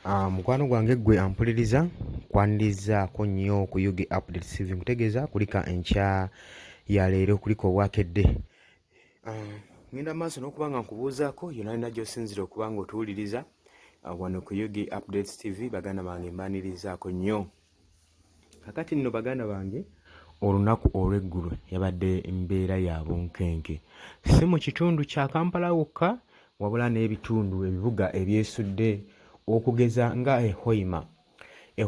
Mukwano gwange gwe ampuliriza kwanirizaako nnyo ku UG Update TV nkutegeeza kulika enkya ya leero kuliko obwakedde. Ngenda maaso n'okuba nga nkubuuzaako yonna yonna gy'osinzira okuba nga otuwuliriza wano ku UG Updates TV. Baganda bange mbaanirizaako nnyo. Kakati nno baganda bange, olunaku olw'eggulo yabadde mbeera ya bunkenke, si mu kitundu kya Kampala wokka wabula n'ebitundu ebibuga ebyesudde okugeza nga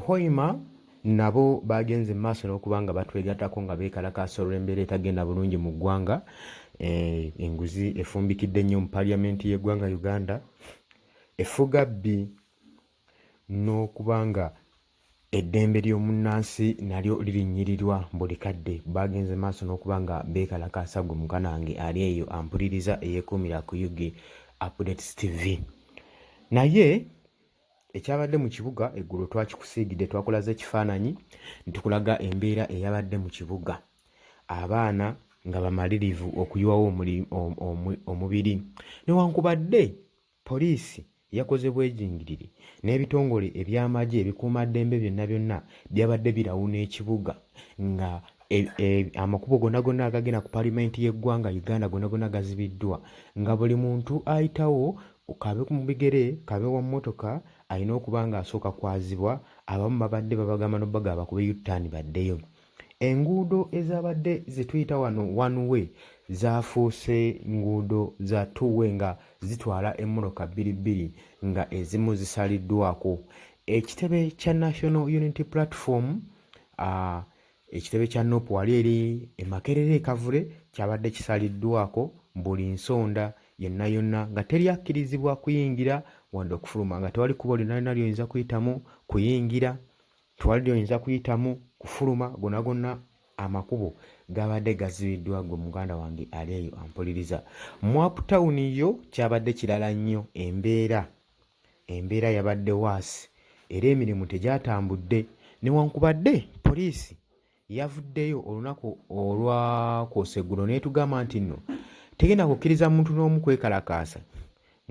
Hoima nabo bagenze maaso n'okuba nga batwegattako nga beekalakaasa olw'embeera etagenda bulungi mu ggwanga. Enguzi efumbikidde nnyo mu paliamenti y'eggwanga Uganda, efuga bbi n'okuba nga eddembe ly'omunnansi nalyo lirinnyirirwa buli kadde. Bagenze maaso n'okuba nga beekalakaasa gwe mukanange ali eyo ampuliriza eyeekuumira ku UG Updates TV. Naye ekyabadde mu kibuga eggulo twakikusiigidde, twakulaza ekifaananyi ntukulaga embeera eyabadde mu kibuga, abaana nga bamalirivu okuyiwawo omubiri, newankubadde poliisi yakoze bwejingiriri n'ebitongole eby'amagye ebikuumaddembe byonna byonna byabadde birawuna ekibuga, nga amakubo gonna gonna agagenda ku paalimenti y'eggwanga Uganda gonna gonna gazibiddwa, nga buli muntu ayitawo kabe mu bigere kabe wa mmotoka alina okuba ng'asooka kwazibwa. Abamu babadde babagamba n'obbaga bakube yutaani baddeyo. Enguudo ezabadde zetuyita wano one way zaafuuse nguudo za two way nga zitwala emmotoka bbiri bbiri, nga ezimu zisaliddwako. Ekitebe kya National Unity Platform, ekitebe kya NUP wali eri Makerere Kavule kyabadde kisaliddwako buli nsonda yonna yonna nga teryakkirizibwa kuyingira wadde okufuluma, nga tewali kuba lyonna lyonna ly'oyinza kuyitamu kuyingira, tewali ly'oyinza kuyitamu kufuluma. Gonna gonna amakubo gabadde gazibiddwa. Gwe muganda wange ali eyo ampuliriza. Mu Uptown yo kyabadde kirala nnyo, embeera yabadde waasi era emirimu tegyatambudde, newankubadde poliisi yavuddeyo olunaku olwakwosa n'etugamba nti nno tegenda kukkiriza muntu n'omu kwekalakaasa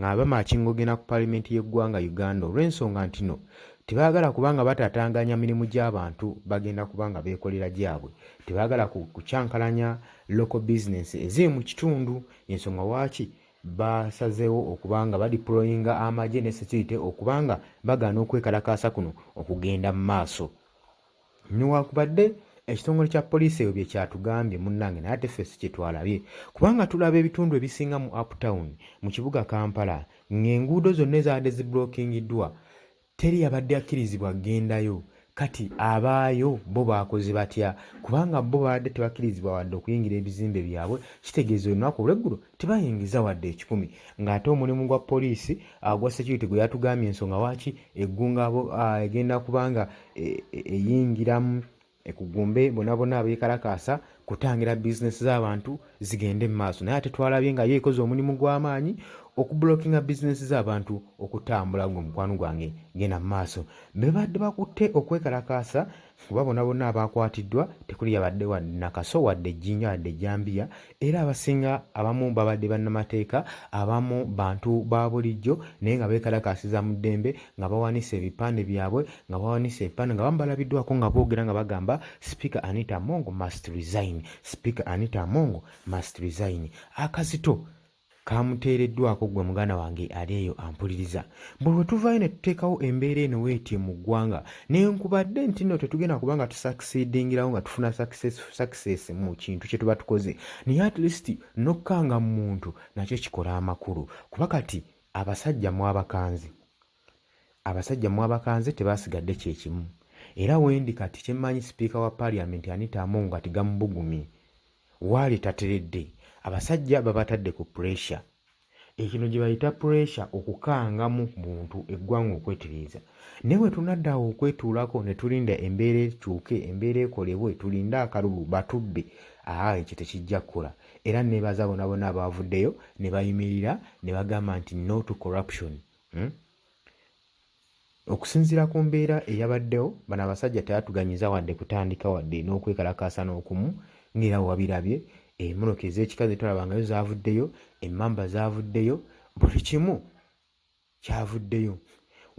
ng'abamakingo genda ku paalimenti y'eggwanga Uganda, olw'ensonga nti no tebaagala kubanga batatanganya mirimu gy'abantu, bagenda kubanga beekolera gyabwe. Tebaagala kukyankalanya local business eziri mu kitundu. Ensonga waaki basazeewo okubanga badiployinga amagye ne security okubanga bagaana okwekalakaasa kuno okugenda mu maaso. Newankubadde ekitongole kya poliisi eyo bye kyatugambye munnange, naye ate ffe si kye twalabye, kubanga tulaba ebitundu ebisinga mu Uptown mu kibuga Kampala ng'enguudo zonna ezabadde zibulookingiddwa teri yabadde akkirizibwa kgendayo. Kati abaayo bo baakoze batya? Kubanga bo babadde tebakkirizibwa wadde okuyingira ebizimbe byabwe. Kitegeeza olunaku olw'eggulo tebayingiza wadde 10, ng'ate omulimu gwa poliisi gwa security gwe yatugambye ensonga waaki eggunga egenda kubanga eyingiramu ekugumbe bonna bonna abeekalakaasa kutangira bizinesi z'abantu zigende mu maaso. Naye ate twalabye nga yo ekoze omulimu gw'amaanyi okubulookinga bizinesi z'abantu okutambula. Gwe mukwano gwange genda mu maaso. Be badde bakutte okwekalakaasa kuba bonna bonna abaakwatiddwa tekuli yabadde wadde nakaso wadde ejjinja wadde ejjambiya, era abasinga abamu babadde bannamateeka, abamu bantu ba bulijjo, naye nga beekalakaasiza mu ddembe nga bawanise ebipande byabwe, nga bawanise ebipande nga balabiddwako nga boogera nga bagamba Speaker Anita Among must resign, Speaker Anita Among must resign. Akazito kamuteereddwako gwe muganda wange ali eyo ampuliriza. Bwe lwe tuvaayo ne tuteekawo embeera eno weeti mu ggwanga, newankubadde nti nno tetugenda kubanga tusucceedingirawo nga tufuna success mu kintu kye tuba tukoze, naye at least nokkanga mu muntu nakyo kikola amakulu. Kuba kati abasajja mwabakanze tebaasigadde kyekimu, era wendi kati kyemmanyi Sipiika wa Paalamenti Anita Among ati gamubugumye waali tateredde. Abasajja babatadde ku pressure, ekino gye bayita pressure, okukangamu muntu eggwanga okwetereeza. Naye bwe tunaddawo okwetuulako ne tulinda embeera ekyuke, embeera ekolebwe, tulinde akalulu batubbe, ekyo tekijja kukola. Era neebaza bonna bonna abaavuddeyo ne bayimirira ne bagamba nti no to corruption. Okusinziira ku mbeera eyabaddewo, bano abasajja tebatuganyiza wadde kutandika wadde n'okwekalakaasa n'okumu, ng'era wabirabye emmotoka ez'ekikazi tolabangayo zaavuddeyo, emmamba zaavuddeyo, buli kimu kyavuddeyo.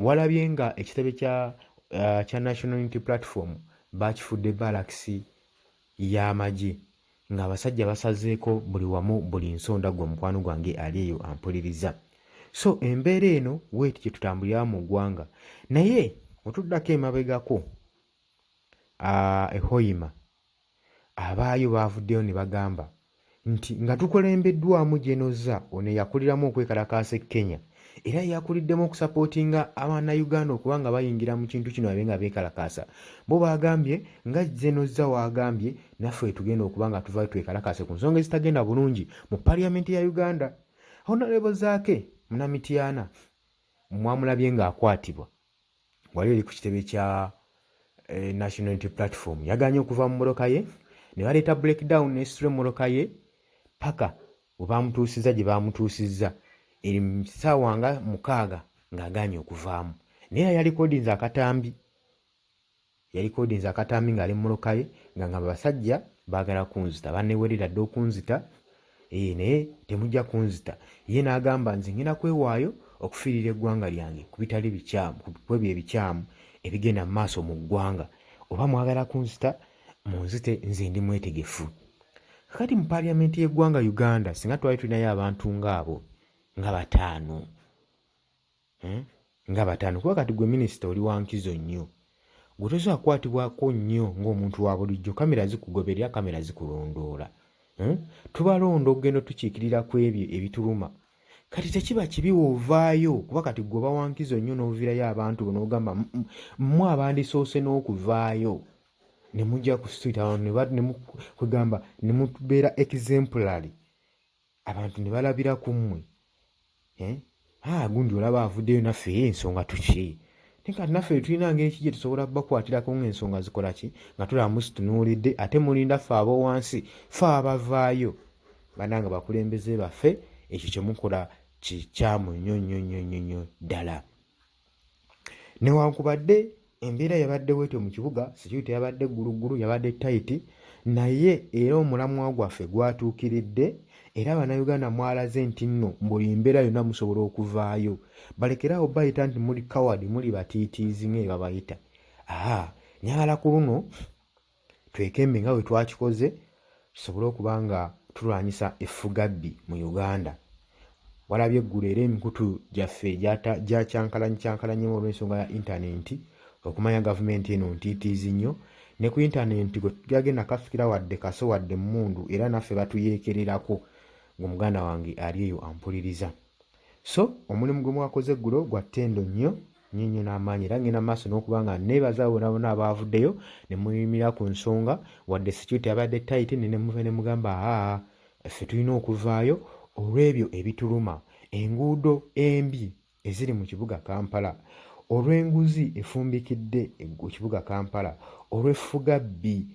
walabye nga ekitebe kya National Unity Platform bakifudde balakisi y'amagye ng'abasajja basazeeko buli wamu buli nsonda gwe mukwano gwange ali eyo ampuliriza. So embeera eno weeti gye tutambulira mu ggwanga, naye otuddako emabegako ehoima abaayo baavuddeyo ne bagamba nti nga tukulembeddwamu Genoza ono eyakuliramu okwekalakaasa e Kenya era yakuliddemu okusapootinga Abannayuganda okuba nga bayingira mu kintu kino babe nga beekalakaasa. Bo baagambye nga Genoza waagambye naffe tugenda okuba nga tuva twekalakaase ku nsonga ezitagenda bulungi mu Paaliyamenti ya Uganda. Honorable Zaake Munnamityana mwamulabye ng'akwatibwa wali eri ku kitebe kya National Unity Platform, yaganye okuva mu mmoloka ye ne baleeta breakdown n'esitula emmoloka ye paka we baamutuusizza gye baamutuusizza eri mu ssaawa nga 6 ng'aganye okuvaamu. Naye yalikodinze akatambi ng'ali mu mmoloka ye nga abasajja baagala kunzita, banneewerera dde okunzita naye temujja kunzita. Ye n'agamba nze ngenda kwewaayo okufiirira eggwanga lyange ku bitali bikyamu, ku ebyo ebikyamu ebigenda mu maaso mu ggwanga. Oba mwagala kunzita munzite, nze ndi mwetegefu. Kakati mu Paaliyamenti y'eggwanga Uganda singa twali tulinayo abantu ng'abo nga 5 kuba kati gwe minisita oli wa nkizo nnyo, gwe tosobola kukwatibwako nnyo ng'omuntu wa bulijjo. Kamera zikugoberera, kamera zikulondoola. Tubalonda okugenda tukiikirira ku ebyo ebituluma. Kati tekiba kibi woovaayo kuba kati gwe oba wa nkizo nnyo n'oviirayo abantu bo n'ogamba mmwe abandisoose n'okuvaayo ne mujja ku street abantu ne kugamba ne mubeera exemplary, abantu ne balabira ku mmwe. Gundi olaba avuddeyo naffe ensonga tuki? Kati naffe tulina ngeri ki gye tusobola bakwatirako ng'ensonga zikola ki nga tulaba musitunuulidde ate mulinda ffe ab'owansi ffe abavaayo bannanga bakulembeze baffe ekyo kye mukola kikyamu nnyo ddala. Newankubadde embeera yabadde bwetyo mu kibuga, security yabadde ggulugulu, yabadde tight, naye era omulamwa gwaffe gwatuukiridde era Bannayuganda mwalaze nti nno buli mbeera yonna musobola okuvaayo. Balekerawo bayita nti muli coward, muli batiitiizi nga babayita. Nyagala ku luno twekembe nga bwe twakikoze tusobole okuba nga tulwanyisa effugabbi mu Uganda. Walabye eggulu era emikutu gyaffe gyakyankalanyemu olw'ensonga ya intaneti okumanya gavumenti eno ntiitiizi nnyo, ne ku intaneti gwe tugagenda kafikira wadde kaso wadde mmundu era naffe batuyeekererako ng'omuganda wange ali eyo ampuliriza. So omulimu gwe mwakoze eggulo gwa ttendo nnyo n'amaanyi era ngenda maaso n'okuba nga neebaza bonna abaavuddeyo ne muyimira ku nsonga wadde security yabadde tight ne muve ne mugamba ffe tulina okuvaayo olw'ebyo ebituluma, enguudo embi eziri mu kibuga Kampala, olw'enguzi efumbikidde ekibuga Kampala, olw'effugabbi,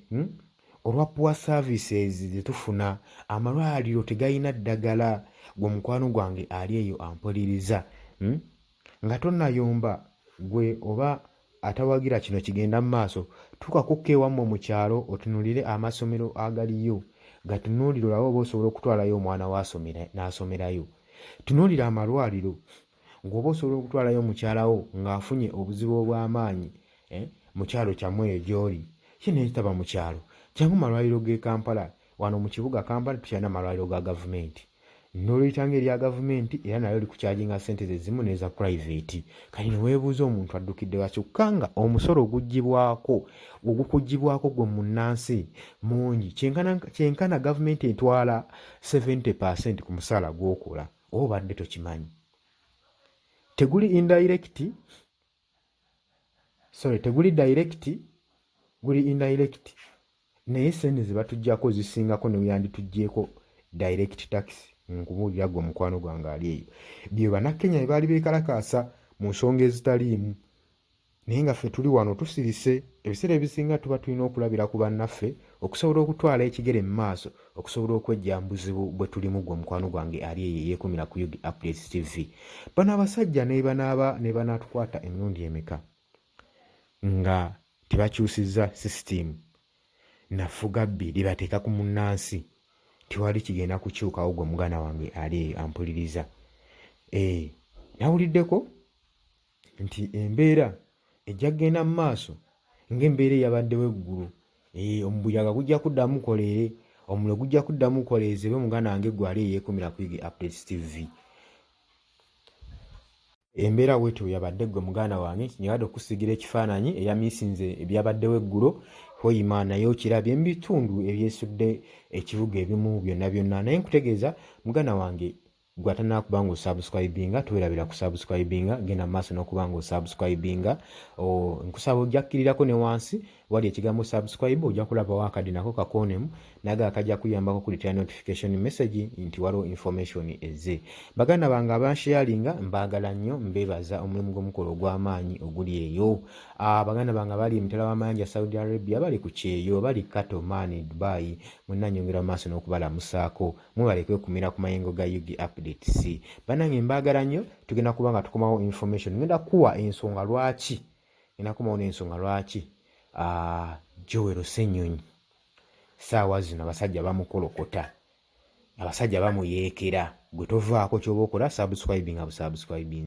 olwa poor services ze tufuna, amalwaliro tegayina ddagala. Gwe mukwano gwange ali eyo ampuliriza nga tonnayomba gwe oba atawagira kino kigenda mu maaso, tukakukka ewammwe mu kyalo otunulire amasomero agaliyo, gatunuulire olabe oba osobola okutwalayo omwana n'asomerayo. Tunuulira amalwaliro ng'oba osobola okutwalayo mukyalawo ng'afunye obuzibu obw'amaanyi mu kyalo kyammwe eyo gy'oli. Kino ekitaba mu kyalo kyangu malwaliro g'e Kampala. Wano mu kibuga Kampala tukyalina amalwaliro ga gavumenti, n'oluyitanga erya gavumenti era nayo likukyajinga ssente ze zimu n'eza private. Kati ne weebuuza omuntu addukidde wakyokka nga omusolo ogukugibwako gwe munnansi mungi, kyenkana gavumenti etwala 70% ku musaala gw'okola, oba obadde tokimanyi. Teguli direct, guli indirect, naye sente ze batuggyako zisingako ne weyanditugyeko direct tax. Nkubuulira gwe mukwano gwange ali eyo bye Bannakenya bye baali beekalakaasa mu nsonga ezitaliimu, naye nga ffe tuli wano tusirise. Ebiseera ebisinga tuba tulina okulabira ku bannaffe okusobola okutwala ekigere mu maaso, okusobola okwejja mu buzibu bwe tulimu. Gwe mukwano gwange ali eyo yeekumira ku UG Updates TV. Bano abasajja ne banaatukwata emirundi emeka nga tebakyusizza sisitimu nafugabbi libateeka ku munnansi, tiwali kigenda kukyukawo. Gwe muganda wange ali ampuliriza. Nawuliddeko nti embeera ejja kgenda mu maaso ng'embeera eyabaddewo eggulu. Omubuyaga gujja kuddamu koleere, omuliro gujja kuddamu koleezebwe muganda wange gwe ali eyeekumira ku Yugi Updates TV. Embeera bwetyo yabadde ggwe muganda wange nyabadde okusigira ekifaananyi eyamiisinze ebyabaddewo eggulo hoyima naye okirabye mu bitundu ebyesudde ekibuga ebimu byonna byonna. Naye nkutegeeza muganda wange gwe atannakuba ng'osubscribinga tuwerabira ku subscribinga, genda mu maaso n'okuba ng'osubscribinga. Nkusaba ojja kkiririrako ne wansi wali ekigambo subscribe ojja kulabawo akadi nako kakoonemu naga akajja kuyambako kuleetera notification message nti waliwo information ezze. Baganda bange abansharinga mbaagala nnyo, mbeebaza omulimu gw'omukolo ogw'amaanyi oguli eyo. Baganda bange abali emitala w'amayanja Saudi Arabia, bali ku kyeyo, bali Kato, Mani, Dubai, mwenna nyongera mu maaso n'okubalamusaako. Mwebaleke okumira ku mayengo ga Yugi Updates. Bannange mbaagala nnyo, tugenda kuba nga tukomawo information. Ngenda kuwa ensonga lwaki. Ngenda kukomawo n'ensonga lwaki Joel Ssenyonyi saawa zino abasajja bamukolokota, abasajja bamuyeekera. Gwe tovaako ky'oba okola subscribing.